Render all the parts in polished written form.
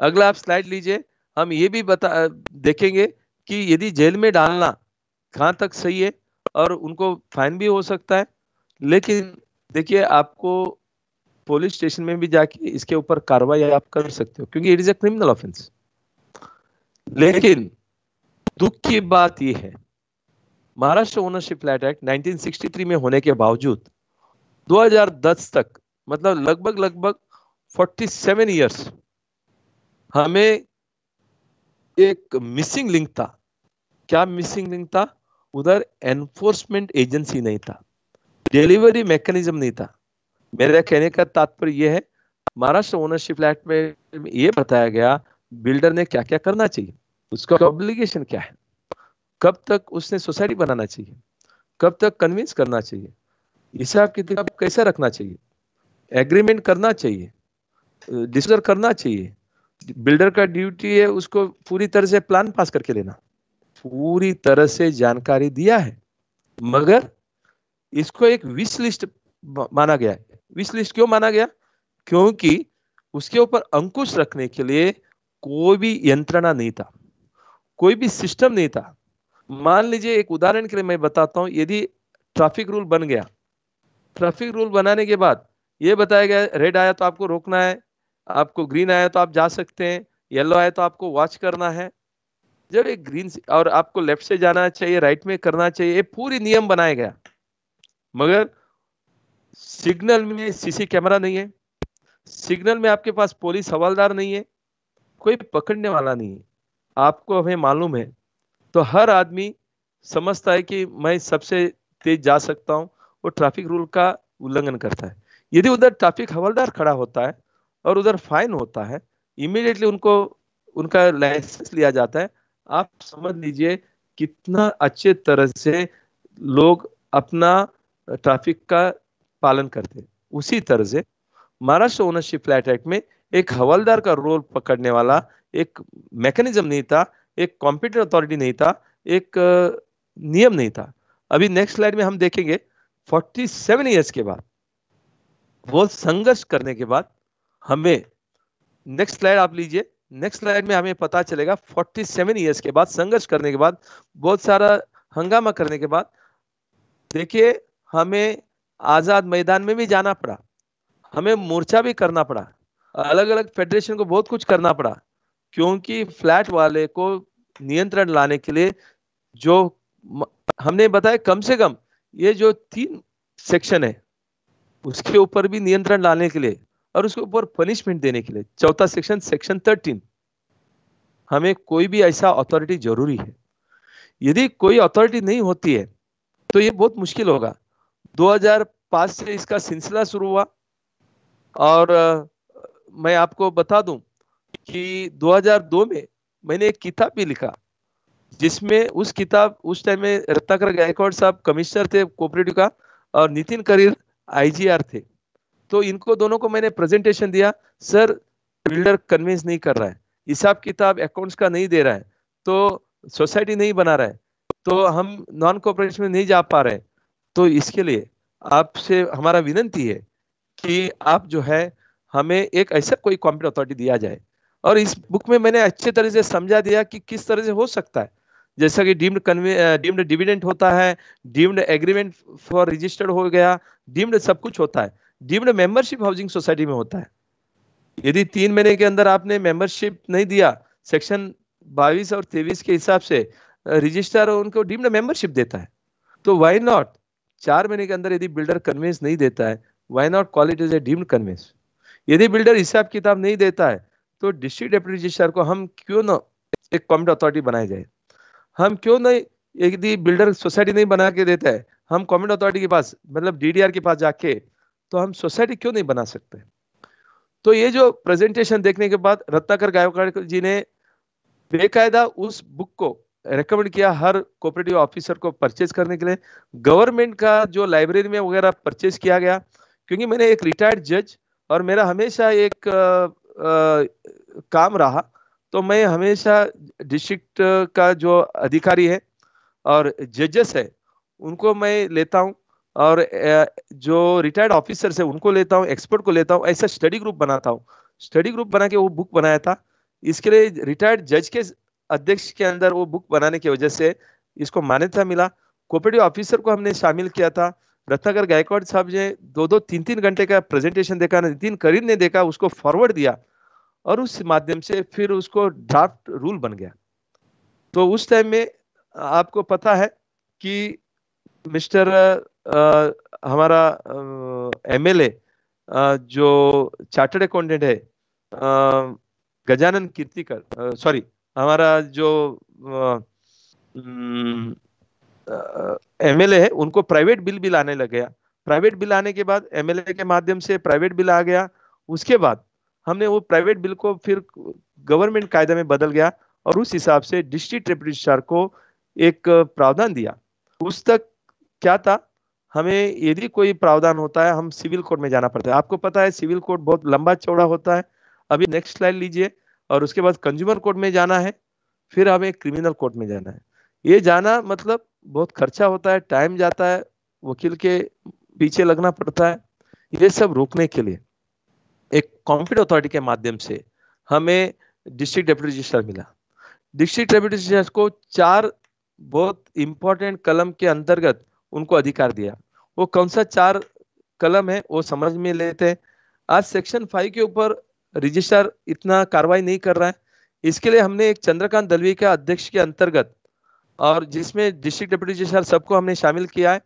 अगला आप स्लाइड लीजिए। हम ये भी देखेंगे कि यदि जेल में डालना कहाँ तक सही है, और उनको फाइन भी हो सकता है। लेकिन देखिए, आपको पुलिस स्टेशन में भी जाके इसके ऊपर कार्रवाई आप कर सकते हो, क्योंकि it is a criminal offence. लेकिन दुख की बात यह है, महाराष्ट्र ओनरशिप फ्लैट एक्ट 1963 में होने के बावजूद 2010 तक, मतलब लगभग लगभग 47 इयर्स, हमें एक मिसिंग लिंक था। क्या मिसिंग लिंक था? उधर एनफोर्समेंट एजेंसी नहीं था, डिलीवरी मैकेनिज्म नहीं था। मेरा कहने का तात्पर्य यह है, महाराष्ट्र ओनरशिप एक्ट में यह बताया गया बिल्डर ने क्या क्या करना चाहिए, उसका ऑब्लिगेशन क्या है, कब तक उसने सोसाइटी बनाना चाहिए, कब तक कन्विंस करना चाहिए, हिसाब किताब कैसा रखना चाहिए, एग्रीमेंट करना चाहिए, डिस्कस करना चाहिए। बिल्डर का ड्यूटी है उसको पूरी तरह से प्लान पास करके लेना। पूरी तरह से जानकारी दिया है, मगर इसको एक विश लिस्ट माना गया है। विश लिस्ट क्यों माना गया? क्योंकि उसके ऊपर अंकुश रखने के लिए कोई भी यंत्रणा नहीं था, कोई भी सिस्टम नहीं था। मान लीजिए, एक उदाहरण के लिए मैं बताता हूं, यदि ट्रैफिक रूल बन गया, ट्रैफिक रूल बनाने के बाद ये बताया गया रेड आया तो आपको रोकना है, आपको ग्रीन आया तो आप जा सकते हैं, येलो आया तो आपको वॉच करना है। जब एक ग्रीन और आपको लेफ्ट से जाना चाहिए, राइट में करना चाहिए, ये पूरी नियम बनाया गया, मगर सिग्नल में सीसी कैमरा नहीं है, सिग्नल में आपके पास पुलिस हवलदार नहीं है, कोई पकड़ने वाला नहीं है। आपको हमें मालूम है, तो हर आदमी समझता है कि मैं सबसे तेज जा सकता हूं, वो ट्रैफिक रूल का उल्लंघन करता है। यदि उधर ट्रैफिक हवलदार खड़ा होता है और उधर फाइन होता है, इमीडिएटली उनको उनका लाइसेंस लिया जाता है। आप समझ लीजिए कितना अच्छे तरह से लोग अपना ट्रैफिक का पालन करते हैं। उसी तरह से महाराष्ट्र ओनरशिप फ्लैट एक्ट में एक हवलदार का रोल पकड़ने वाला एक मैकेनिज्म नहीं था, एक कॉम्पिटेंट अथॉरिटी नहीं था, एक नियम नहीं था। अभी नेक्स्ट स्लाइड में हम देखेंगे, 47 इयर्स के बाद, वो संघर्ष करने के बाद, हमें, नेक्स्ट स्लाइड आप लीजिए, नेक्स्ट स्लाइड में हमें पता चलेगा 47 इयर्स के बाद, संघर्ष करने के बाद, बहुत सारा हंगामा करने के बाद, देखिए, हमें आजाद मैदान में भी जाना पड़ा, हमें मोर्चा भी करना पड़ा, अलग अलग फेडरेशन को बहुत कुछ करना पड़ा, क्योंकि फ्लैट वाले को नियंत्रण लाने के लिए जो हमने बताया, कम से कम ये जो 3 सेक्शन है उसके ऊपर भी नियंत्रण लाने के लिए और उसके ऊपर पनिशमेंट देने के लिए, चौथा सेक्शन, सेक्शन 13, हमें कोई भी ऐसा अथॉरिटी जरूरी है। यदि कोई अथॉरिटी नहीं होती है तो ये बहुत मुश्किल होगा। 2005 से इसका सिलसिला शुरू हुआ, और मैं आपको बता दूं कि 2002 में मैंने एक किताब भी लिखा, जिसमें उस टाइम में रत्नाकर गायकवाड़ साहब कमिश्नर थे कोऑपरेटिव का, और नितिन करीर आईजीआर थे। तो इनको दोनों को मैंने प्रेजेंटेशन दिया, सर बिल्डर कन्विंस नहीं कर रहा है, हिसाब किताब अकाउंट्स का नहीं दे रहा है, तो सोसाइटी नहीं बना रहा है, तो हम नॉन कोऑपरेशन में नहीं जा पा रहे हैं। तो इसके लिए आपसे हमारा विनंती है कि आप जो है, हमें एक ऐसा कोई कॉम्पिटेंट अथॉरिटी दिया जाए। और इस बुक में मैंने अच्छे तरह से समझा दिया कि किस तरह से हो सकता है, जैसा कि डीम्ड डिविडेंड होता है, डीम्ड एग्रीमेंट फॉर रजिस्टर्ड हो गया, डीम्ड सब कुछ होता है, डीम्ड मेंबरशिप हाउसिंग सोसाइटी में होता है। यदि 3 महीने के अंदर आपने मेंबरशिप नहीं दिया, सेक्शन 22 और 23 के हिसाब से रजिस्ट्रार उनको डीम्ड मेंबरशिप देता है। तो व्हाई नॉट 4 महीने के अंदर यदि बिल्डर कन्वेंस नहीं देता है, why not call it as a deemed conveyance. यदि बिल्डर हिसाब किताब नहीं देता है, तो डिस्ट्रिक्ट डेप्यूटी रजिस्ट्रार को हम क्यों ना एक कॉम्पिटेंट अथॉरिटी बनाई जाए। हम क्यों नहीं, यदि बिल्डर सोसाइटी नहीं बना के देता है, हम कॉम्पिटेंट अथॉरिटी के पास, मतलब डीडीआर के पास जाके, तो हम सोसाइटी क्यों नहीं बना सकते। तो ये जो प्रेजेंटेशन देखने के बाद रत्नाकर गायकवाड़ जी ने बेकायदा उस बुक को रेकमेंड किया हर कोऑपरेटिव ऑफिसर को परचेज करने के लिए। गवर्नमेंट का जो लाइब्रेरी में वगैरह परचेज किया गया, क्योंकि मैंने एक रिटायर्ड जज, और मेरा हमेशा एक काम रहा, तो मैं हमेशा डिस्ट्रिक्ट का जो अधिकारी है और जजेस है उनको मैं लेता हूं, और जो रिटायर्ड ऑफिसर्स है उनको लेता हूं, एक्सपर्ट को लेता हूं, ऐसा स्टडी ग्रुप बनाता हूं। स्टडी ग्रुप बना के वो बुक बनाया था, इसके लिए रिटायर्ड जज के अध्यक्ष के अंदर वो बुक बनाने की वजह से इसको मान्यता मिला। कोऑपरेटिव ऑफिसर को हमने शामिल किया था। रत्नाकर गायकवाड़ साहब ने 2-2, 3-3 घंटे का प्रेजेंटेशन देखा, नितिन करीन ने देखा, उसको फॉरवर्ड दिया और उस माध्यम से फिर उसको ड्राफ्ट रूल बन गया। तो उस टाइम में आपको पता है कि मिस्टर हमारा एमएलए जो चार्टर्ड अकाउंटेंट है गजानन कीर्तिकर, सॉरी, हमारा जो एमएलए है, उनको प्राइवेट बिल भी लाने लग गया। प्राइवेट बिल आने के बाद एमएलए के माध्यम से प्राइवेट बिल आ गया। उसके बाद हमने वो प्राइवेट बिल को फिर गवर्नमेंट कायदे में बदल गया और उस हिसाब से डिस्ट्रिक्ट डेप्यूटी रजिस्ट्रार को एक प्रावधान दिया। उस तक क्या था, हमें यदि कोई प्रावधान होता है हम सिविल कोर्ट में जाना पड़ता है। आपको पता है सिविल कोर्ट बहुत लंबा चौड़ा होता है। अभी नेक्स्ट स्लाइड लीजिए। और उसके बाद कंज्यूमर कोर्ट में जाना है, फिर हमें क्रिमिनल कोर्ट में जाना है। ये जाना मतलब बहुत खर्चा होता है, टाइम जाता है, वकील के पीछे लगना पड़ता है। ये सब रोकने के लिए एक कॉम्पिटेंट अथॉरिटी के माध्यम से हमें डिस्ट्रिक्ट डेप्यूटी रजिस्ट्रार मिला। डिस्ट्रिक्ट डेप्यूटी रजिस्ट्रार को 4 बहुत इंपॉर्टेंट कलम के अंतर्गत उनको अधिकार दिया। वो कौन सा 4 कलम है वो समझ में लेते हैं। आज सेक्शन 5 के ऊपर रजिस्ट्रार इतना कार्रवाई नहीं कर रहा है। इसके लिए हमने एक चंद्रकांत दलवी के अध्यक्ष के अंतर्गत, और जिसमें डिस्ट्रिक्ट डेप्यूटी रजिस्ट्रार सबको हमने शामिल किया है,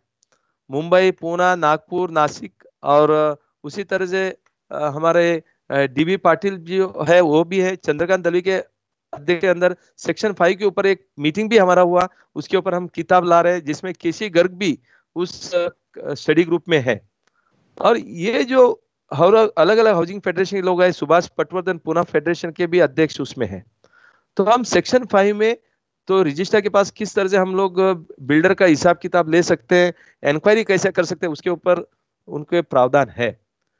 मुंबई, पूना, नागपुर, नासिक, और उसी तरह से हमारे डीबी पाटिल जो है वो भी है। चंद्रकांत दलवी के अध्यक्ष के अंदर सेक्शन 5 के ऊपर एक मीटिंग भी हमारा हुआ, उसके ऊपर हम किताब ला रहे हैं, जिसमें केसी गर्ग भी उस स्टडी ग्रुप में है। और ये जो अलग अलग हाउसिंग फेडरेशन के लोग हैं, सुभाष पटवर्धन पूना फेडरेशन के भी अध्यक्ष उसमें है। तो हम सेक्शन 5 में तो रजिस्ट्रार के पास किस तरह से हम लोग बिल्डर का हिसाब किताब ले सकते हैं, इंक्वायरी कैसे कर सकते हैं, उसके ऊपर उनके प्रावधान है,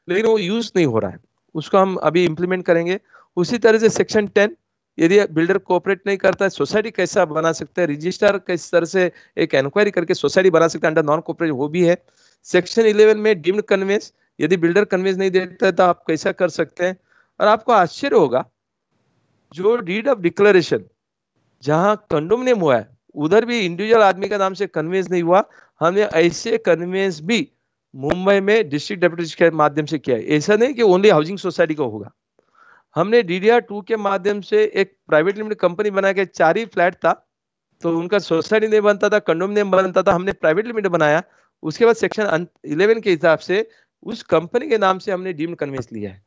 लेकिन वो यूज नहीं हो रहा है। उसको हम अभी इंप्लीमेंट करेंगे। उसी तरह से सेक्शन 10, यदि बिल्डर कोऑपरेट नहीं करता है, सोसाइटी कैसा बना सकते हैं, रजिस्ट्रार किस तरह से एक इंक्वायरी करके सोसाइटी बना सकते हैं अंडर नॉन कोऑपरेट, वो भी है। सेक्शन 11 में डीम्ड कन्वेंस, यदि बिल्डर कन्वेंस नहीं देता है तो आप कैसा कर सकते हैं। और आपको आश्चर्य होगा, जो डीड ऑफ डिक्लेरेशन जहां कंडोमिनियम हुआ है उधर भी इंडिविजुअल आदमी का नाम से कन्वेंस नहीं हुआ। हमने ऐसे कन्वेंस भी मुंबई में डिस्ट्रिक्ट डेप्यूटी के माध्यम से किया है। ऐसा नहीं कि ओनली हाउसिंग सोसाइटी को होगा। हमने DDR2 के माध्यम से एक प्राइवेट लिमिटेड कंपनी बना के 4 ही फ्लैट था, तो उनका सोसाइटी नहीं बनता था, कंडोमिनियम बनता था, हमने प्राइवेट लिमिटेड बनाया। उसके बाद सेक्शन 11 के हिसाब से उस कंपनी के नाम से हमने डीम्ड कन्वेंस लिया है।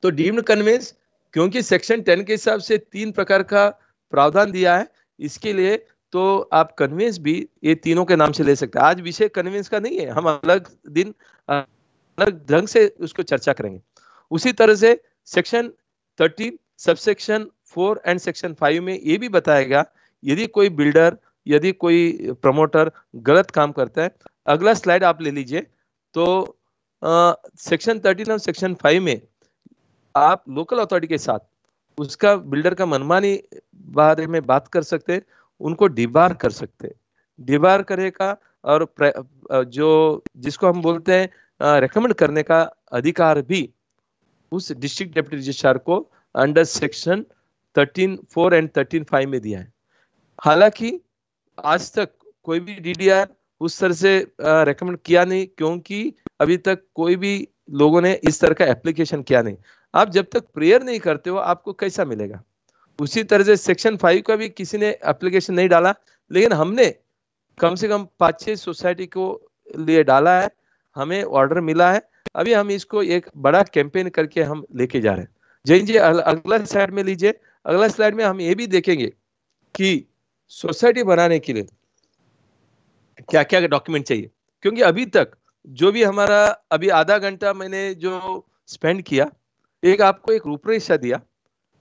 तो डीम्ड कन्वेंस, क्योंकि सेक्शन 10 के हिसाब से 3 प्रकार का प्रावधान दिया है, इसके लिए तो आप कन्वेंस भी ये तीनों के नाम से ले सकते हैं। आज विषय कन्वेंस का नहीं है, हम अलग दिन अलग ढंग से उसको चर्चा करेंगे। उसी तरह से सेक्शन 13 सबसेक्शन 4 एंड सेक्शन 5 में ये भी बताएगा, यदि कोई बिल्डर, यदि कोई प्रमोटर गलत काम करता है। अगला स्लाइड आप ले लीजिए। तो सेक्शन 13 और सेक्शन 5 में आप लोकल अथॉरिटी के साथ उसका बिल्डर का मनमानी बारे में बात कर सकते हैं, उनको डिबार कर सकते हैं। डिबार करेगा और जो जिसको हम बोलते हैं रेकमेंड करने का अधिकार भी उस डिस्ट्रिक्ट डेप्यूटी रजिस्ट्रार को अंडर सेक्शन 13(4) एंड 13(5) में दिया है। हालांकि आज तक कोई भी DDR उस तरह से रेकमेंड किया नहीं, क्योंकि अभी तक कोई भी लोगों ने इस तरह का एप्लीकेशन किया नहीं। आप जब तक प्रेयर नहीं करते हो आपको कैसा मिलेगा। उसी तरह से सेक्शन 5 का भी किसी ने एप्लीकेशन नहीं डाला, लेकिन हमने कम से कम 5-6 सोसाइटी को लिए डाला है, हमें ऑर्डर मिला है। अभी हम इसको एक बड़ा कैंपेन करके हम लेके जा रहे हैं। जैन जी अगला स्लाइड में लीजिए। अगला स्लाइड में हम ये भी देखेंगे कि सोसाइटी बनाने के लिए क्या क्या डॉक्यूमेंट चाहिए, क्योंकि अभी तक जो भी हमारा अभी आधा घंटा मैंने जो स्पेंड किया, एक आपको एक रूपरेखा दिया,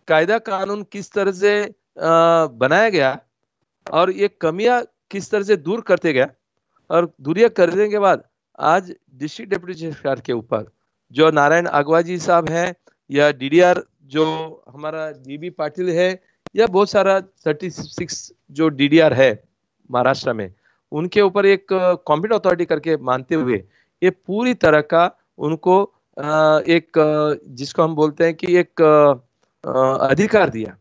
कायदा कानून किस तरह से बनाया गया और ये कमियां किस तरह से दूर करते गया, और दूरियां करने के बाद आज डिस्ट्रिक्ट डेप्यूटी रजिस्ट्रार के ऊपर जो नारायण अगवा जी साहब हैं, या DDR जो हमारा DB पाटिल है, या बहुत सारा 36 जो DDR है महाराष्ट्र में, उनके ऊपर एक कॉम्पिटेंट अथॉरिटी करके मानते हुए ये पूरी तरह का उनको एक जिसको हम बोलते हैं कि एक अधिकार दिया।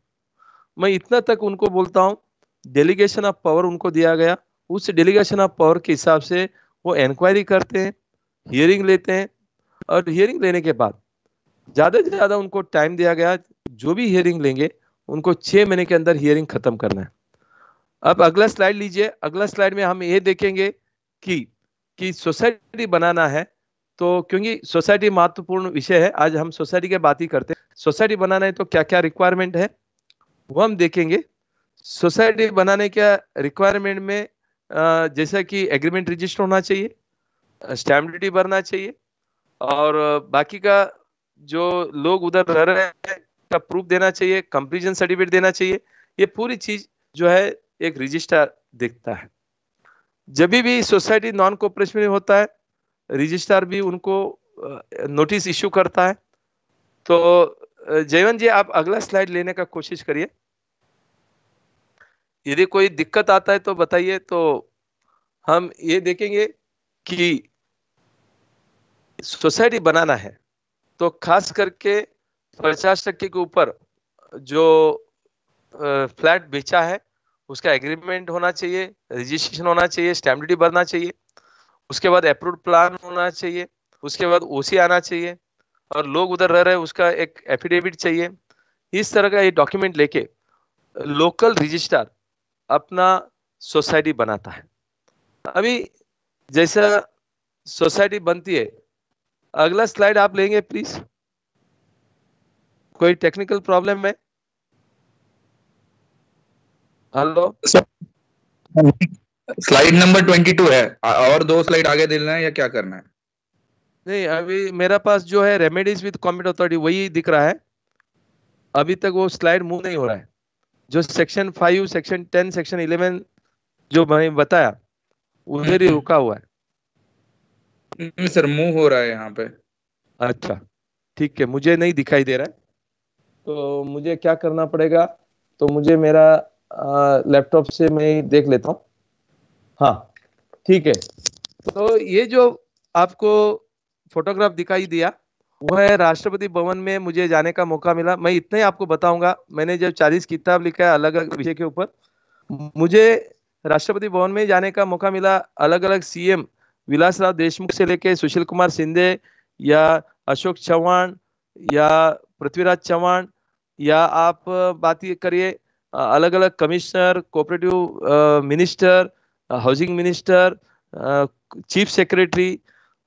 मैं इतना तक उनको बोलता हूँ, डेलीगेशन ऑफ पावर उनको दिया गया। उस डेलीगेशन ऑफ पावर के हिसाब से वो इंक्वायरी करते हैं, हियरिंग लेते हैं, और हियरिंग लेने के बाद ज्यादा से ज्यादा उनको टाइम दिया गया। जो भी हियरिंग लेंगे उनको 6 महीने के अंदर हियरिंग खत्म करना है। अब अगला स्लाइड लीजिए। अगला स्लाइड में हम ये देखेंगे कि सोसाइटी बनाना है, तो क्योंकि सोसाइटी महत्वपूर्ण विषय है, आज हम सोसाइटी की बात ही करते हैं। सोसाइटी बनाना है तो क्या क्या रिक्वायरमेंट है वो हम देखेंगे। सोसाइटी बनाने का रिक्वायरमेंट में जैसा कि एग्रीमेंट रजिस्टर होना चाहिए, स्टैम्प ड्यूटी भरना चाहिए, और बाकी का जो लोग उधर रह रहे हैं का प्रूफ देना चाहिए, कंप्लीशन सर्टिफिकेट देना चाहिए। ये पूरी चीज जो है एक रजिस्ट्रार देखता है। जब भी सोसाइटी नॉन कोऑपरेशन में होता है, रजिस्ट्रार भी उनको नोटिस इश्यू करता है। तो जयवंत जी, आप अगला स्लाइड लेने का कोशिश करिए। यदि कोई दिक्कत आता है तो बताइए, तो हम ये देखेंगे कि सोसाइटी बनाना है तो खास करके 50% के ऊपर जो फ्लैट बेचा है उसका एग्रीमेंट होना चाहिए, रजिस्ट्रेशन होना चाहिए, स्टैम्प ड्यूटी भरना चाहिए, उसके बाद अप्रूव्ड प्लान होना चाहिए, उसके बाद ओसी आना चाहिए, और लोग उधर रह रहे हैं उसका एक एफिडेविट चाहिए। इस तरह का ये डॉक्यूमेंट लेके लोकल रजिस्ट्रार अपना सोसाइटी बनाता है। अभी जैसा सोसाइटी बनती है, अगला स्लाइड आप लेंगे प्लीज। कोई टेक्निकल प्रॉब्लम है? हेलो? स्लाइड नंबर 22 है, और 2 स्लाइड आगे देना है या क्या करना है? नहीं, अभी मेरा पास जो है रेमेडीज विद कॉम्पिटेंट अथॉरिटी वही दिख रहा है। अभी तक वो स्लाइड मूव नहीं हो रहा है। जो सेक्शन 5, सेक्शन 10, सेक्शन 11 जो मैंने बताया उधर ही रुका हुआ है। सर मूव हो रहा है यहाँ पे। अच्छा, ठीक है, मुझे नहीं दिखाई दे रहा है। तो मुझे क्या करना पड़ेगा, तो मुझे मेरा लैपटॉप से मैं देख लेता हूँ। हाँ, ठीक है। तो ये जो आपको फोटोग्राफ दिखाई दिया वो है राष्ट्रपति भवन में मुझे जाने का मौका मिला। मैं इतना ही आपको बताऊंगा, मैंने जब 40 किताब लिखा है अलग अलग विषय के ऊपर, मुझे राष्ट्रपति भवन में जाने का मौका मिला। अलग अलग सीएम, विलासराव देशमुख से लेके सुशील कुमार शिंदे, या अशोक चौहान, या पृथ्वीराज चौहान, या आप बात ये करिए अलग अलग commissioner, cooperative minister, housing minister, chief secretary,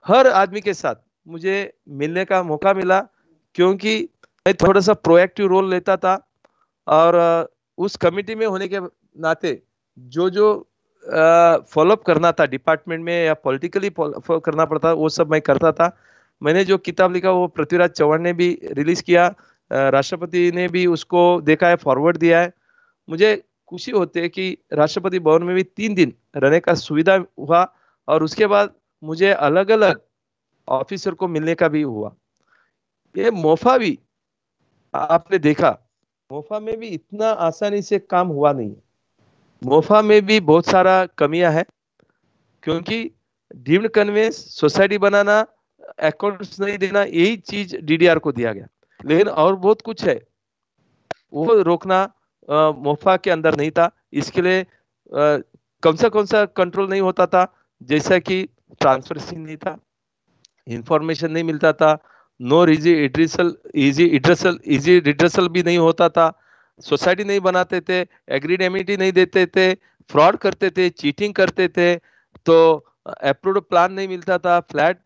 हर आदमी के साथ मुझे मिलने का मौका मिला। क्योंकि मैं थोड़ा सा प्रोएक्टिव रोल लेता था, और उस कमिटी में होने के नाते जो जो फॉलोअप करना था डिपार्टमेंट में या पॉलिटिकली फॉलो करना पड़ता वो सब मैं करता था। मैंने जो किताब लिखा वो पृथ्वीराज चौहान ने भी रिलीज किया, राष्ट्रपति ने भी उसको देखा है, फॉरवर्ड दिया है। मुझे खुशी होती है कि राष्ट्रपति भवन में भी 3 दिन रहने का सुविधा हुआ, और उसके बाद मुझे अलग अलग ऑफिसर को मिलने का भी हुआ। ये मोफा भी आपने देखा, मोफा में भी इतना आसानी से काम हुआ नहीं है। मोफा में भी बहुत सारा कमियां है, क्योंकि डीम्ड कन्वेंस, सोसाइटी बनाना, अकाउंट्स नहीं देना, यही चीज डीडीआर को दिया गया। लेकिन और बहुत कुछ है वो रोकना मोफा के अंदर नहीं था। इसके लिए कौन सा कंट्रोल नहीं होता था, जैसा कि ट्रांसपेरेंसी नहीं था, इंफॉर्मेशन नहीं मिलता था, नो इजी रिड्रेसल भी नहीं होता था, सोसाइटी नहीं बनाते थे, एग्रीड एमिनिटी नहीं देते थे, फ्रॉड करते थे, चीटिंग करते थे, तो अप्रूव्ड प्लान नहीं मिलता था, फ्लैट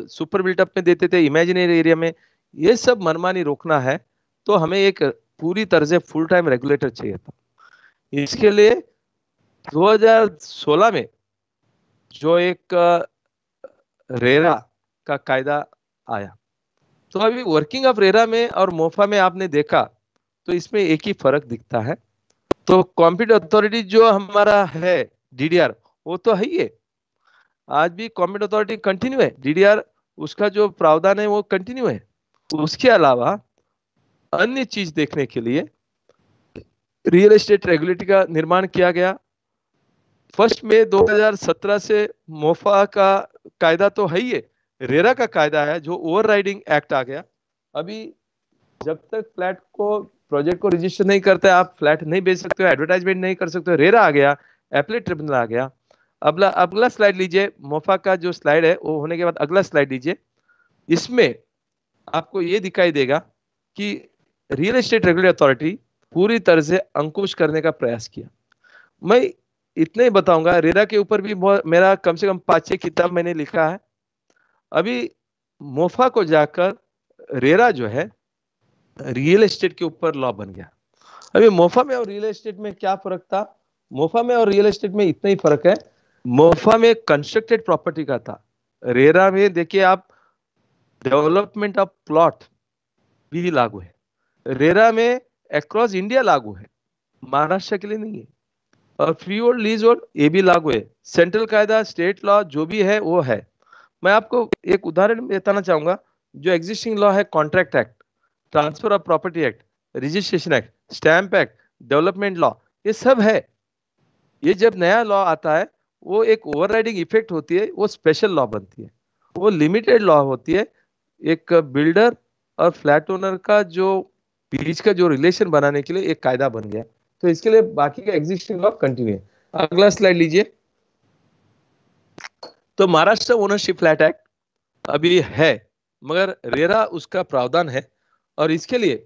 सुपर बिल्टअप में देते थे इमेजिनरी एरिया में। ये सब मनमानी रोकना है तो हमें एक पूरी तरह से फुल टाइम रेगुलेटर चाहिए था। इसके लिए 2016 में जो एक रेरा का कायदा आया, तो अभी वर्किंग ऑफ रेरा में और मोफा में आपने देखा तो इसमें एक ही फर्क दिखता है। तो कॉम्पिटेंट अथॉरिटी जो हमारा है डीडीआर, वो तो है ही है, आज भी कॉम्पिटेंट अथॉरिटी कंटिन्यू है। डीडीआर उसका जो प्रावधान है वो कंटिन्यू है। उसके अलावा अन्य चीज देखने के लिए रियल एस्टेट रेगुलेटरी का निर्माण किया गया। 1 मई 2017 से मोफा का कायदा तो है ही है, रेरा का कायदा है जो ओवर राइडिंग एक्ट आ गया। अभी जब तक फ्लैट को प्रोजेक्ट को रजिस्टर नहीं करते आप फ्लैट नहीं बेच सकते हो, एडवर्टाइजमेंट नहीं कर सकते हो। रेरा आ गया, एप्लेट ट्रिब्यूनल आ गया। अगला अगला स्लाइड लीजिए, मोफा का जो स्लाइड है वो होने के बाद अगला स्लाइड लीजिए। इसमें आपको ये दिखाई देगा कि रियल एस्टेट रेगुलेटरी अथॉरिटी पूरी तरह से अंकुश करने का प्रयास किया। मैं इतना ही बताऊंगा, रेरा के ऊपर भी मेरा कम से कम 5-6 किताब मैंने लिखा है। अभी मोफा को जाकर रेरा जो है रियल एस्टेट के ऊपर लॉ बन गया। अभी मोफा में और रियल एस्टेट में क्या फर्क था? मोफा में और रियल एस्टेट में इतना ही फर्क है, मोफा में कंस्ट्रक्टेड प्रॉपर्टी का था। रेरा में देखिए आप, डेवलपमेंट ऑफ प्लॉट भी लागू है। रेरा में अक्रॉस इंडिया लागू है, महाराष्ट्र के लिए नहीं है। और फ्री होल्ड लीज होल्ड ये भी लागू है। सेंट्रल कायदा स्टेट लॉ जो भी है वो है। मैं आपको एक उदाहरण बताना चाहूंगा। जो एग्जिस्टिंग लॉ है, contract act, transfer of property act, registration act, stamp act, development law, ये सब है। ये जब नया लॉ आता है वो एक ओवरराइडिंग इफेक्ट होती है, वो स्पेशल लॉ बनती है, वो लिमिटेड लॉ होती है। एक बिल्डर और फ्लैट ओनर का जो बीच का जो रिलेशन बनाने के लिए एक कायदा बन गया। तो इसके लिए बाकी का एग्जिस्टिंग लॉ कंटिन्यू है। अगला स्लाइड लीजिए। तो महाराष्ट्र ओनरशिप फ्लैट एक्ट अभी है, मगर रेरा उसका प्रावधान है। और इसके लिए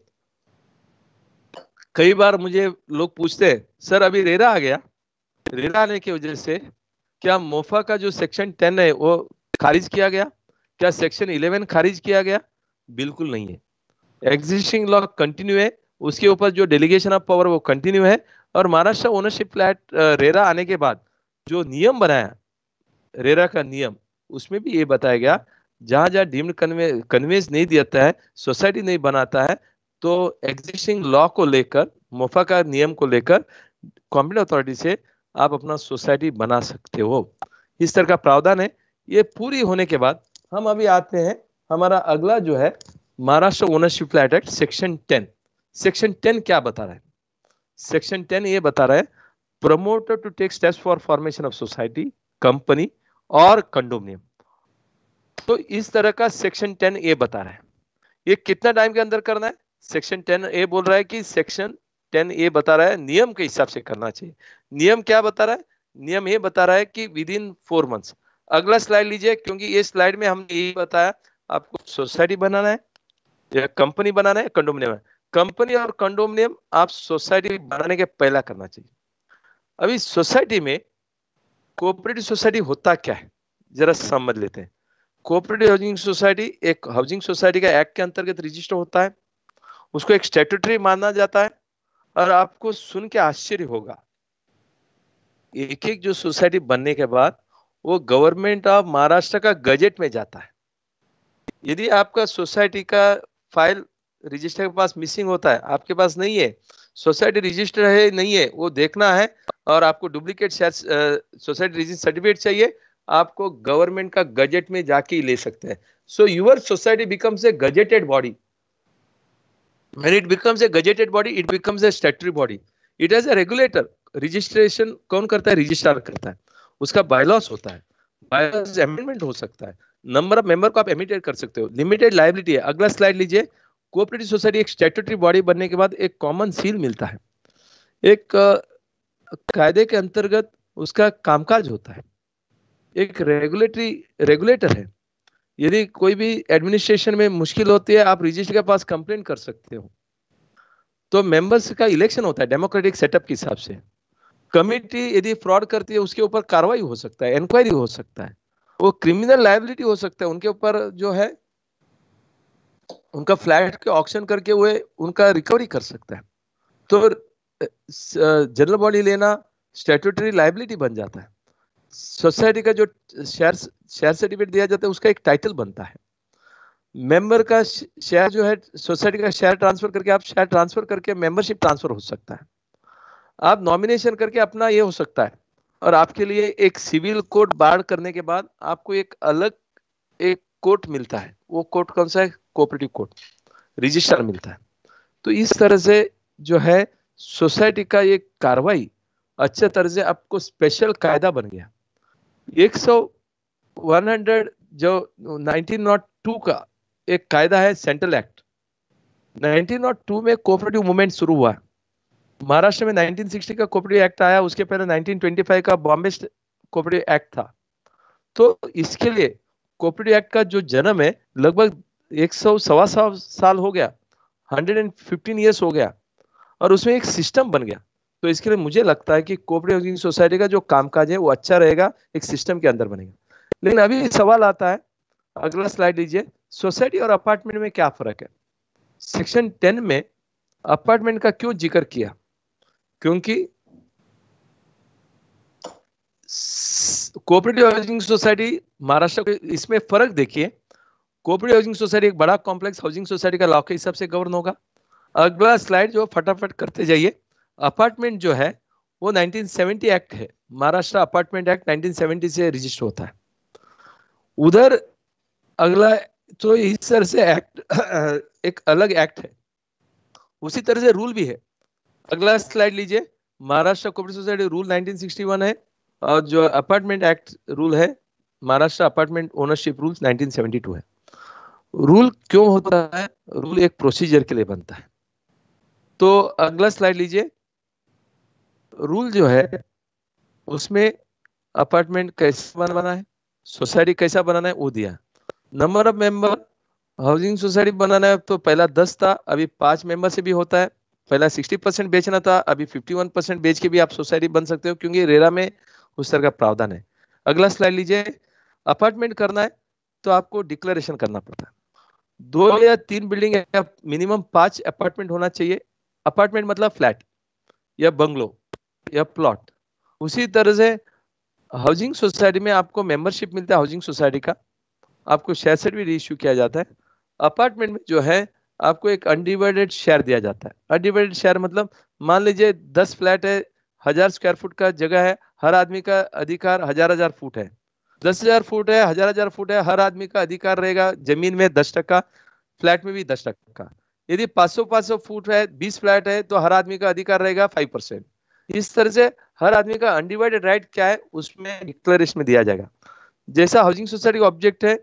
कई बार मुझे लोग पूछते हैं, सर अभी रेरा आ गया, रेरा आने की वजह से क्या मोफा का जो सेक्शन 10 है वो खारिज किया गया? क्या सेक्शन 11 खारिज किया गया? बिल्कुल नहीं है। एग्जिस्टिंग लॉ कंटिन्यू है, उसके ऊपर जो डेलीगेशन ऑफ पावर वो कंटिन्यू है। और महाराष्ट्र ओनरशिप फ्लैट रेरा आने के बाद जो नियम बनाया, रेरा का नियम, उसमें भी ये बताया गया, जहां जहां डीम्ड कन्वेंस नहीं देता है, सोसाइटी नहीं बनाता है, तो एग्जिस्टिंग लॉ को लेकर, मोफा का नियम को लेकर कॉम्पिटेंट अथॉरिटी से आप अपना सोसाइटी बना सकते हो। इस तरह का प्रावधान है। ये पूरी होने के बाद हम अभी आते हैं, हमारा अगला जो है Maharashtra ownership flat act section 10। Section 10 क्या बता रहा है? सेक्शन 10 ये बता रहा है, promoter to take steps for formation of society, company और कंडोमिनियम। तो इस तरह का सेक्शन 10 ए बता रहा है। ये कितना टाइम के अंदर करना है? सेक्शन 10 ए बोल रहा है कि सेक्शन 10 ए बता रहा है नियम के हिसाब से करना चाहिए। नियम क्या बता रहा है? नियम ये बता रहा है कि विद इन 4 मंथ्स। अगला स्लाइड लीजिए, क्योंकि ये स्लाइड में हमने यही बताया, आपको सोसाइटी बनाना है या कंपनी बनाना है, कंडोमिनियम है। कंपनी और कंडोमिनियम आप सोसाइटी बनाने के पहला करना चाहिए। अभी सोसाइटी में कोऑपरेटिव सोसाइटी होता क्या है, जरा समझ लेते हैं। कोऑपरेटिव हाउसिंग सोसाइटी एक हाउसिंग सोसाइटी का एक्ट के अंतर्गत रजिस्टर होता है, उसको एक स्टैट्यूटरी माना जाता है। और आपको सुन के आश्चर्य होगा, एक एक जो सोसाइटी बनने के बाद वो गवर्नमेंट ऑफ महाराष्ट्र का गजेट में जाता है। यदि आपका सोसाइटी का फाइल रजिस्टर के पास मिसिंग होता है, आपके पास नहीं है, सोसाइटी रजिस्टर है नहीं है, वो देखना है, और आपको डुप्लीकेट सोसाइटी रजिस्टर सर्टिफिकेट चाहिए, आपको गवर्नमेंट का गजेट में जाके ही ले सकते हैं। So your society becomes a gazetted body. When it becomes a gazetted body, it becomes a statutory body. It has a regulator. Registration कौन करता है? रजिस्ट्रार करता है। उसका बायलॉस होता है, बायलॉस अमेंडमेंट हो सकता है, नंबर ऑफ मेंबर को आप एमिटेड कर सकते हो, लिमिटेड लायबिलिटी है। अगला स्लाइड लीजिए। कोऑपरेटिव सोसाइटी एक स्टैट्यूटरी बॉडी बनने के बाद एक कॉमन सील मिलता है, एक कायदे के अंतर्गत उसका कामकाज होता है, एक रेगुलेटर है। यदि कोई भी एडमिनिस्ट्रेशन में मुश्किल होती है, आप रजिस्ट्री के पास कंप्लेन कर सकते हो। तो मेंबर्स का इलेक्शन होता है डेमोक्रेटिक सेटअप के हिसाब से। कमिटी यदि फ्रॉड करती है उसके ऊपर कार्रवाई हो सकता है, इंक्वायरी हो सकता है, वो क्रिमिनल लायबिलिटी हो सकता है उनके ऊपर, जो है उनका फ्लैट के ऑक्शन करके हुए उनका रिकवरी कर सकता है। तो जनरल बॉडी लेना स्टैट्यूटरी लायबिलिटी बन जाता है। सोसाइटी का जो शेयर सर्टिफिकेट दिया जाता है उसका एक टाइटल बनता है। मेंबर का शेयर जो है, सोसाइटी का शेयर ट्रांसफर करके, आप शेयर ट्रांसफर करके मेंबरशिप ट्रांसफर हो सकता है, आप नॉमिनेशन करके अपना ये हो सकता है। और आपके लिए एक सिविल कोर्ट बार करने के बाद आपको एक अलग एक कोर्ट मिलता है। वो कोर्ट कौन सा है? कोऑपरेटिव कोर्ट, रजिस्ट्रार मिलता है। तो इस तरह से जो है सोसाइटी का ये कार्रवाई अच्छे तरह से आपको स्पेशल कायदा बन गया। 100 जो 1902 का एक कायदा है, सेंट्रल एक्ट, 1902 में कोऑपरेटिव मूवमेंट शुरू हुआ। महाराष्ट्र में 1960 का कोऑपरेटिव एक्ट आया, उसके पहले 1925 का बॉम्बे कोऑपरेटिव एक्ट था। तो इसके लिए कोऑपरेटिव एक्ट का जो जन्म है लगभग 100 सवा सौ साल हो गया, 115 ईयर्स हो गया, और उसमें एक सिस्टम बन गया। तो इसके लिए मुझे लगता है कि कोऑपरेटिव हाउसिंग सोसाइटी का जो कामकाज है वो अच्छा रहेगा, एक सिस्टम के अंदर बनेगा। लेकिन अभी सवाल आता है, अगला स्लाइड लीजिए, सोसाइटी और अपार्टमेंट में क्या फर्क है। सेक्शन 10 में अपार्टमेंट का क्यों जिक्र किया, क्योंकि कोऑपरेटिव हाउसिंग सोसाइटी महाराष्ट्र के, इसमें फर्क देखिए। कोऑपरेटिव हाउसिंग सोसाइटी एक बड़ा कॉम्प्लेक्स हाउसिंग सोसाइटी का लॉ के हिसाब से गवर्न होगा। अगला स्लाइड जो फटाफट करते जाइए। अपार्टमेंट जो है वो 1970 एक्ट है, महाराष्ट्र अपार्टमेंट एक्ट 1970 से रजिस्टर होता है। उधर अगला, तो इस तरह से एक्ट एक अलग एक्ट है, उसी तरह से रूल भी है। अगला स्लाइड लीजिए। महाराष्ट्र कोऑपरेटिव सोसाइटी रूल 1961 है, और जो अपार्टमेंट एक्ट रूल है महाराष्ट्र अपार्टमेंट ओनरशिप रूल 1972 है। रूल क्यों होता है, रूल एक प्रोसीजर के लिए बनता है। तो अगला स्लाइड लीजिए। रूल जो है उसमें अपार्टमेंट कैसे बनाना है, सोसाइटी कैसा बनाना है वो दिया। Number of member, housing society बनाना है तो पहला 10 था, अभी 5 मेंबर से भी होता है। पहला 60% बेचना था, अभी 51% बेच के भी आप सोसाइटी बन सकते हो, क्योंकि रेरा में उस तरह का प्रावधान है। अगला स्लाइड लीजिए। अपार्टमेंट करना है तो आपको डिक्लेरेशन करना पड़ता है। 2 या 3 बिल्डिंग या मिनिमम 5 अपार्टमेंट होना चाहिए। अपार्टमेंट मतलब फ्लैट या बंगलो या प्लॉट। उसी तरह से हाउसिंग सोसाइटी में आपको मेंबरशिप मिलता है हाउसिंग सोसाइटी का, आपको शेयर सर्टिफिकेट इश्यू किया जाता है। अपार्टमेंट में जो है आपको एक अनडिवाइडेड शेयर दिया जाता है। अनडिवाइडेड शेयर मतलब, मान लीजिए 10 फ्लैट है, 1000 स्क्वायर फुट का जगह है, हर आदमी का अधिकार 1000 फुट है। 10,000 फुट है, 1000 फुट है, हर आदमी का अधिकार रहेगा जमीन में 10%, फ्लैट में भी 10%। यदि 500 फुट है, 20 फ्लैट है, तो हर आदमी का अधिकार रहेगा 5%। इस तरह से हर आदमी का अनडिवाइडेड राइट क्या है उसमें डिक्लेरेशन में दिया जाएगा। जैसा हाउसिंग सोसाइटी का ऑब्जेक्ट है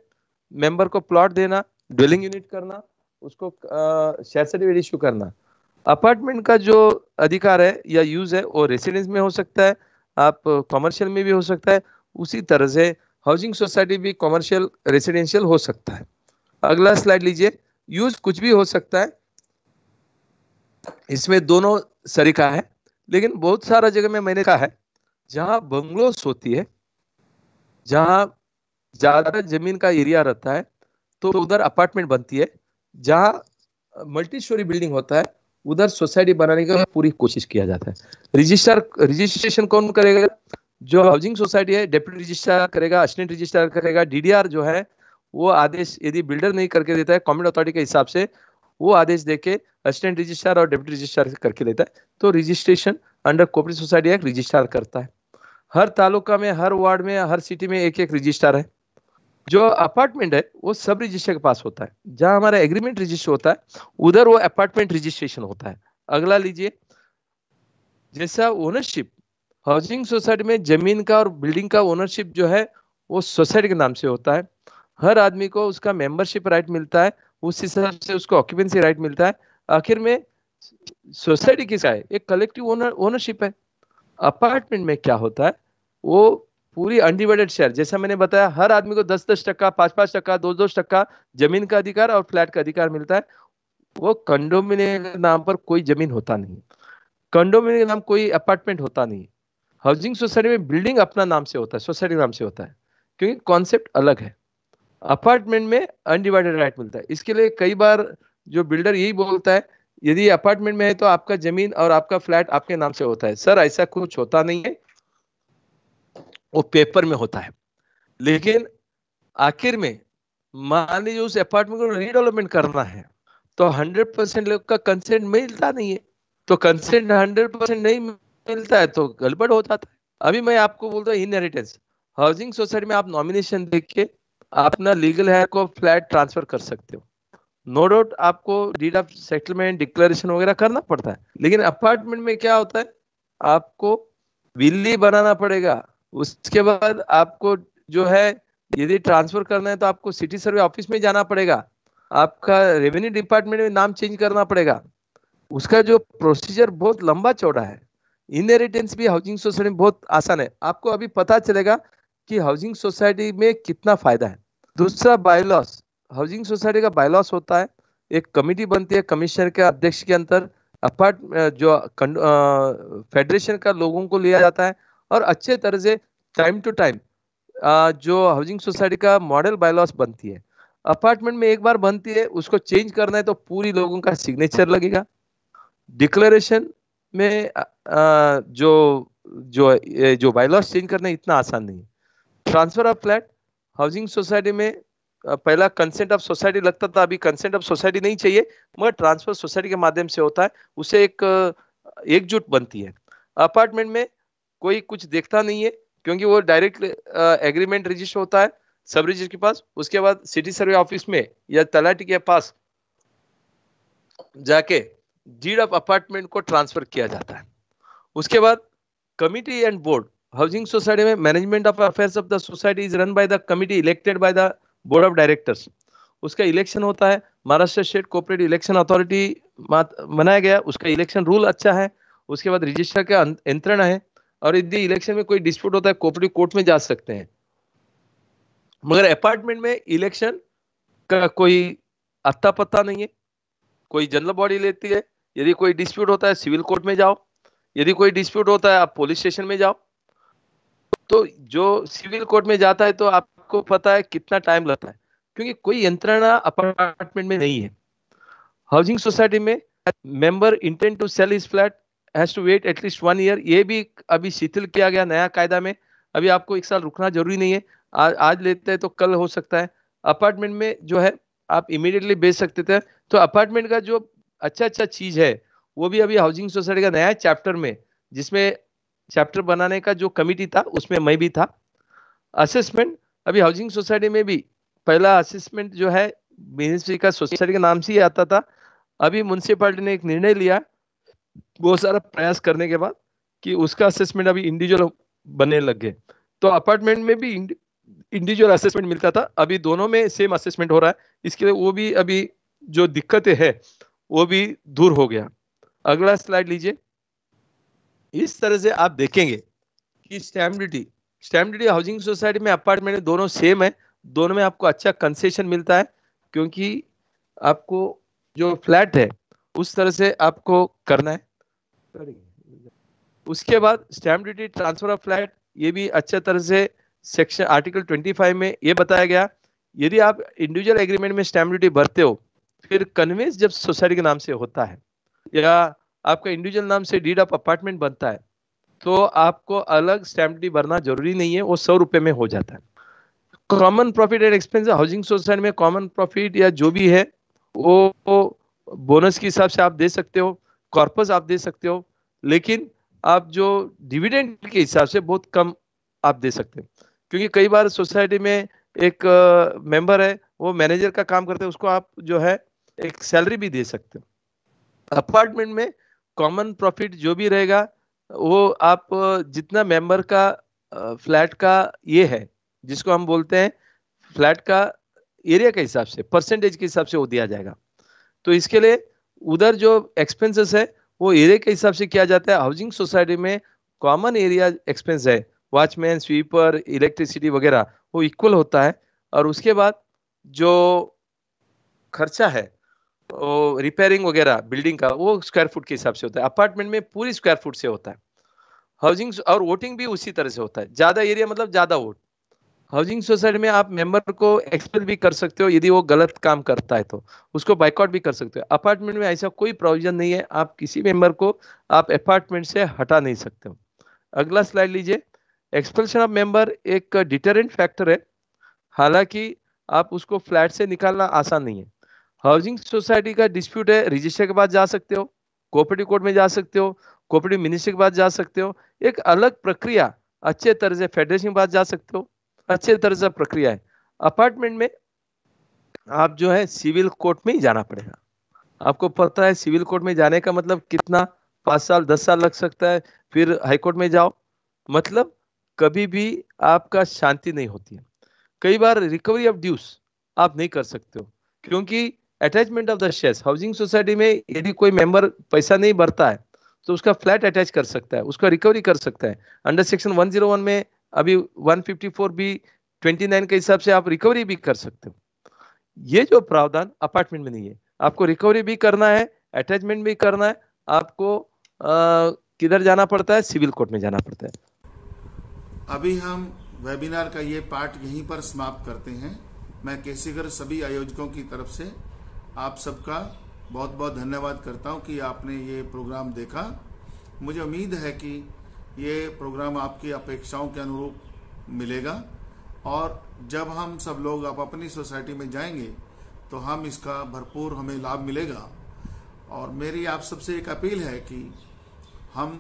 मेंबर को प्लॉट देना, ड्वेलिंग यूनिट करना, उसको शेयर सर्टिफिकेट इश्यू करना। अपार्टमेंट का जो अधिकार है या यूज है वो रेसिडेंस में हो सकता है, आप कॉमर्शियल में भी हो सकता है। उसी तरह से हाउसिंग सोसाइटी भी कॉमर्शियल रेसिडेंशियल हो सकता है। अगला स्लाइड लीजिए। यूज कुछ भी हो सकता है, इसमें दोनों सरीका है। लेकिन बहुत सारा जगह में मैंने कहा है जहां बंगलोस होती है, जहां ज्यादा जमीन का एरिया रहता है, तो उधर अपार्टमेंट बनती है। जहां मल्टी स्टोरी बिल्डिंग होता है उधर सोसाइटी बनाने का पूरी कोशिश किया जाता है। रजिस्ट्रेशन कौन करेगा, जो हाउसिंग सोसाइटी है डेप्यूटी रजिस्ट्रार करेगा, असिस्टेंट रजिस्ट्रार करेगा। डीडीआर जो है वो आदेश यदि बिल्डर नहीं करके देता है कॉमन अथॉरिटी के हिसाब से, वो आदेश देके असिस्टेंट रजिस्ट्रार और डेप्यूटी रजिस्ट्रार करके देता है। तो registration under cooperative society act registrar करता है। हर तालुका में, हर वार्ड में, हर सिटी में एक एक रजिस्ट्रार है। जो अपार्टमेंट है वो सब रजिस्टर के पास होता है। जहां हमारा एग्रीमेंट रजिस्टर होता है उधर वो अपार्टमेंट रजिस्ट्रेशन होता है। अगला लीजिए। जैसा ओनरशिप हाउसिंग सोसाइटी में जमीन का और बिल्डिंग का ओनरशिप जो है वो सोसाइटी के नाम से होता है। हर आदमी को उसका मेंबरशिप राइट मिलता है, उस हिसाब से उसको ऑक्यूपेंसी राइट मिलता है। आखिर में सोसाइटी किसका है, एक कलेक्टिव ओनरशिप है। अपार्टमेंट में क्या होता है, वो पूरी अनडिवाइडेड शेयर, जैसा मैंने बताया, हर आदमी को 10-10%, 5-5%, 2-2% जमीन का अधिकार और फ्लैट का अधिकार मिलता है। वो कंडोमिनियम के नाम पर कोई जमीन होता नहीं, कंडोमिनियम के नाम कोई अपार्टमेंट होता नहीं। हाउसिंग सोसाइटी में बिल्डिंग अपना नाम से होता है, सोसाइटी के नाम से होता है, क्योंकि कॉन्सेप्ट अलग है। अपार्टमेंट में अनडिवाइडेड राइट मिलता है। इसके लिए कई बार जो बिल्डर यही बोलता है, यदि अपार्टमेंट में है तो आपका जमीन और आपका फ्लैट आपके नाम से होता है। सर ऐसा कुछ होता नहीं है, वो पेपर में होता है। लेकिन आखिर में मान लीजिए उस अपार्टमेंट को रीडेवलपमेंट करना है तो 100% लोग का कंसेंट मिलता नहीं है। तो कंसेंट 100% नहीं मिलता है तो गड़बड़ हो जाता है। अभी मैं आपको बोलता हूँ इनहेरिटेंस, हाउसिंग सोसाइटी में आप नॉमिनेशन देख के अपना लीगल हेयर को फ्लैट ट्रांसफर कर सकते हो। नो डाउट आपको डीड ऑफ सेटलमेंट डिक्लेरेशन वगैरह करना पड़ता है। लेकिन अपार्टमेंट में क्या होता है, आपको विली बनाना पड़ेगा। उसके बाद आपको जो है यदि ट्रांसफर करना है तो आपको सिटी सर्वे ऑफिस में जाना पड़ेगा। आपका रेवेन्यू डिपार्टमेंट में नाम चेंज करना पड़ेगा। उसका जो प्रोसीजर बहुत लंबा चौड़ा है। इनहेरिटेंस भी हाउसिंग सोसाइटी में बहुत आसान है, आपको अभी पता चलेगा कि हाउसिंग सोसाइटी में कितना फायदा है। दूसरा बायलॉस, हाउसिंग सोसाइटी का बायलॉस होता है, एक कमेटी बनती है कमिश्नर के अध्यक्ष के अंतर, अपार्ट जो फेडरेशन का लोगों को लिया जाता है और अच्छे तरह से टाइम टू टाइम जो हाउसिंग सोसाइटी का मॉडल बायलॉस बनती है। अपार्टमेंट में एक बार बनती है, उसको चेंज करना है तो पूरी लोगों का सिग्नेचर लगेगा। डिक्लेरेशन में जो जो जो बायलॉस चेंज करना इतना आसान नहीं है। Transfer of flat housing society में पहला कंसेंट ऑफ सोसाइटी लगता था, अभी कंसेंट ऑफ सोसाइटी नहीं चाहिए, मगर ट्रांसफर सोसाइटी के माध्यम से होता है, उससे एक एकजुट बनती है। अपार्टमेंट में कोई कुछ देखता नहीं है, क्योंकि वो डायरेक्ट एग्रीमेंट रजिस्टर होता है सब रजिस्टर के पास, उसके बाद सिटी सर्वे ऑफिस में या तलाटी के पास जाके डीड ऑफ अपार्टमेंट को ट्रांसफर किया जाता है। उसके बाद committee and board, housing society में management of affairs of the society is run by the committee elected by the board of directors. उसका इलेक्शन होता है, Maharashtra state cooperative election authority बनाया गया, उसका इलेक्शन रूल अच्छा है। उसके बाद रजिस्ट्रार का यंत्रणा है, और यदि इलेक्शन में कोई डिस्प्यूट होता है कोऑपरेटिव कोर्ट में जा सकते हैं। मगर अपार्टमेंट में इलेक्शन का कोई अत्ता पत्ता नहीं है, कोई जनरल बॉडी लेती है। यदि कोई डिस्प्यूट होता है सिविल कोर्ट में जाओ, यदि कोई डिस्प्यूट होता है आप पुलिस स्टेशन में जाओ। तो जो सिविल कोर्ट में जाता है तो आपको पता है कितना टाइम लगता है, क्योंकि कोई यंत्रणा अपार्टमेंट में नहीं है। हाउसिंग सोसाइटी में member intend to sell his flat has to wait at least 1 year, ये भी अभी शिथिल किया गया नया कायदा में। अभी आपको 1 साल रुकना जरूरी नहीं है, आज लेते हैं तो कल हो सकता है। अपार्टमेंट में जो है आप इमीडिएटली बेच सकते थे। तो अपार्टमेंट का जो अच्छा अच्छा चीज है वो भी अभी हाउसिंग सोसाइटी का नया चैप्टर में, जिसमें चैप्टर बनाने का जो कमिटी था उसमें मैं भी था। असेसमेंट, अभी हाउसिंग सोसाइटी में भी पहला असेसमेंट जो है मिनिस्ट्री का सोसाइटी के नाम से ही आता था। अभी म्युनिसिपैलिटी ने एक निर्णय लिया बहुत सारा प्रयास करने के बाद कि उसका असेसमेंट अभी इंडिविजुअल बनने लग गए। तो अपार्टमेंट में भी इंडिविजुअल असेसमेंट मिलता था, अभी दोनों में सेम असेसमेंट हो रहा है। इसके लिए वो भी अभी जो दिक्कतें है वो भी दूर हो गया। अगला स्लाइड लीजिए। इस तरह से आप देखेंगे कि स्टैम्प ड्यूटी हाउसिंग सोसाइटी में अपार्टमेंट में दोनों सेम है, दोनों में आपको अच्छा कंसेशन मिलता है, क्योंकि आपको जो फ्लैट है उस तरह से आपको करना है। उसके बाद stamp duty transfer of flat, ये भी अच्छे तरह से सेक्शन आर्टिकल 25 में ये बताया गया, यदि आप इंडिविजुअल एग्रीमेंट में स्टैम्प ड्यूटी भरते हो, फिर कन्वेंस जब सोसाइटी के नाम से होता है या आपका इंडिविजुअल नाम से डीड ऑफ अपार्टमेंट बनता है, तो आपको अलग स्टैम्प ड्यूटी भरना जरूरी नहीं है, वो 100 रुपए में हो जाता है। Common profit and expense housing society में कॉमन प्रॉफिट या जो भी है वो बोनस के हिसाब से आप दे सकते हो, कॉर्पस आप दे सकते हो, लेकिन आप जो डिविडेंड के हिसाब से बहुत कम आप दे सकते हो, क्योंकि कई बार सोसाइटी में एक मेंबर है वो मैनेजर का काम करते हैं, उसको आप जो है एक सैलरी भी दे सकते हो। अपार्टमेंट में कॉमन प्रॉफिट जो भी रहेगा वो आप जितना मेंबर का फ्लैट का ये है, जिसको हम बोलते हैं फ्लैट का एरिया के हिसाब से परसेंटेज के हिसाब से वो दिया जाएगा। तो इसके लिए उधर जो एक्सपेंसेस है वो एरिया के हिसाब से किया जाता है। हाउसिंग सोसाइटी में कॉमन एरिया एक्सपेंस है, वॉचमैन, स्वीपर, इलेक्ट्रिसिटी वगैरह, वो इक्वल होता है। और उसके बाद जो खर्चा है वो रिपेयरिंग वगैरह बिल्डिंग का, वो स्क्वायर फुट के हिसाब से होता है। अपार्टमेंट में पूरी स्क्वायर फुट से होता है। हाउसिंग और वोटिंग भी उसी तरह से होता है, ज्यादा एरिया मतलब ज्यादा वोट। हाउसिंग सोसाइटी में आप मेंबर को एक्सपेल भी कर सकते हो, यदि वो गलत काम करता है तो उसको बाइकआउट भी कर सकते हो। अपार्टमेंट में ऐसा कोई प्रोविजन नहीं है, आप किसी मेंबर को आप अपार्टमेंट से हटा नहीं सकते हो। अगला स्लाइड लीजिए। एक्सपल्शन ऑफ मेंबर एक डिटरेंट फैक्टर है, हालांकि आप उसको फ्लैट से निकालना आसान नहीं है। हाउसिंग सोसाइटी का डिस्प्यूट है, रजिस्टर के पास जा सकते हो, कोऑपरेटिव कोर्ट में जा सकते हो, कोऑपरेटिव मिनिस्ट्री के पास जा सकते हो, एक अलग प्रक्रिया अच्छे तरह से फेडरेशन के पास जा सकते हो, अच्छे तरह से प्रक्रिया है। अपार्टमेंट में आप जो है सिविल कोर्ट में ही जाना पड़ेगा। आपको पता है सिविल कोर्ट में जाने का मतलब कितना, 5 साल 10 साल लग सकता है, फिर हाईकोर्ट में जाओ, मतलब कभी भी आपका शांति नहीं होती है। कई बार रिकवरी ऑफ ड्यूस आप नहीं कर सकते हो, क्योंकि attachment of the shares, housing society में यदि कोई मेंबर पैसा नहीं भरता है तो उसका फ्लैट अटैच कर सकता है, उसका रिकवरी कर सकता है। अंडर सेक्शन 101 में अभी 154 बी 29 के हिसाब से आप रिकवरी भी कर सकते हो। ये जो प्रावधान अपार्टमेंट में नहीं है। आपको रिकवरी भी करना है, अटैचमेंट भी करना है, आपको किधर जाना पड़ता है? सिविल कोर्ट में जाना पड़ता है। अभी हम वेबिनार का ये पार्ट यहीं पर समाप्त करते हैं। मैं केसीगर सभी आयोजकों की तरफ से आप सबका बहुत बहुत धन्यवाद करता हूं कि आपने ये प्रोग्राम देखा। मुझे उम्मीद है कि ये प्रोग्राम आपकी अपेक्षाओं के अनुरूप मिलेगा और जब हम सब लोग आप अपनी सोसाइटी में जाएंगे तो हम इसका भरपूर हमें लाभ मिलेगा। और मेरी आप सबसे एक अपील है कि हम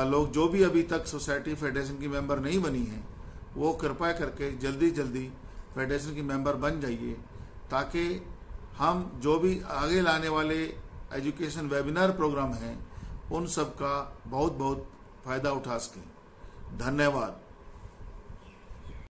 लोग जो भी अभी तक सोसाइटी फेडरेशन की मेंबर नहीं बनी है वो कृपया करके जल्दी जल्दी फेडरेशन की मेंबर बन जाइए, ताकि हम जो भी आगे लाने वाले एजुकेशन वेबिनार प्रोग्राम हैं उन सब का बहुत बहुत फायदा उठा सकें। धन्यवाद।